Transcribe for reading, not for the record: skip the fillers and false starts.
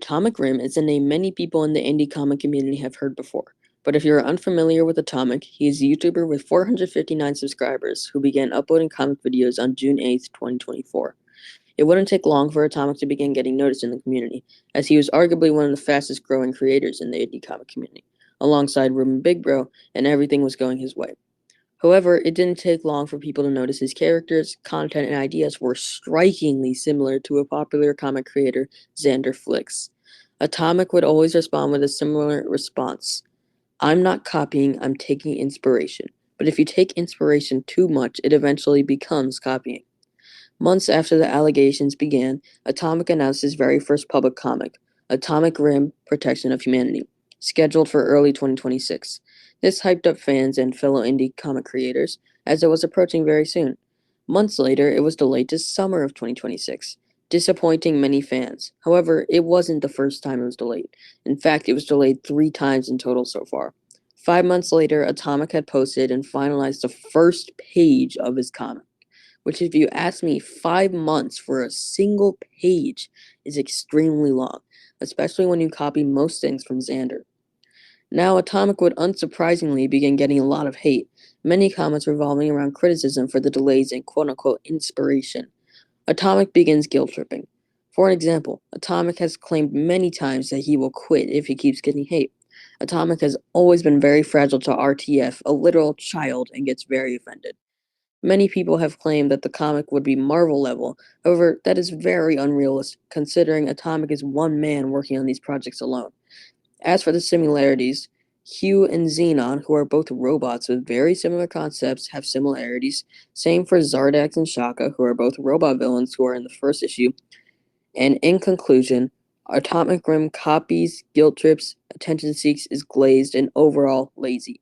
Atomic Rim is a name many people in the indie comic community have heard before. But if you're unfamiliar with Atomic, he is a YouTuber with 459 subscribers who began uploading comic videos on June 8th, 2024. It wouldn't take long for Atomic to begin getting noticed in the community, as he was arguably one of the fastest growing creators in the indie comic community, alongside Ruben Big Bro, and everything was going his way. However, it didn't take long for people to notice his characters, content, and ideas were strikingly similar to a popular comic creator, Xander Flicks. Atomic would always respond with a similar response. I'm not copying, I'm taking inspiration. But if you take inspiration too much, it eventually becomes copying. Months after the allegations began, Atomic announced his very first public comic, Atomic Rim Protection of Humanity, scheduled for early 2026. This hyped up fans and fellow indie comic creators, as it was approaching very soon. Months later, it was delayed to summer of 2026, disappointing many fans. However, it wasn't the first time it was delayed. In fact, it was delayed 3 times in total so far. 5 months later, Atomic had posted and finalized the first page of his comic, which, if you ask me, 5 months for a single page is extremely long, especially when you copy most things from Xander. Now, Atomic would unsurprisingly begin getting a lot of hate, many comments revolving around criticism for the delays in quote unquote inspiration. Atomic begins guilt tripping. For an example, Atomic has claimed many times that he will quit if he keeps getting hate. Atomic has always been very fragile to RTF, a literal child, and gets very offended. Many people have claimed that the comic would be Marvel level. However, that is very unrealistic, considering Atomic is one man working on these projects alone. As for the similarities, Hugh and Xenon, who are both robots with very similar concepts, have similarities. Same for Zardax and Shaka, who are both robot villains who are in the first issue. And in conclusion, Atomic Rim copies, guilt trips, attention seeks, is glazed, and overall lazy.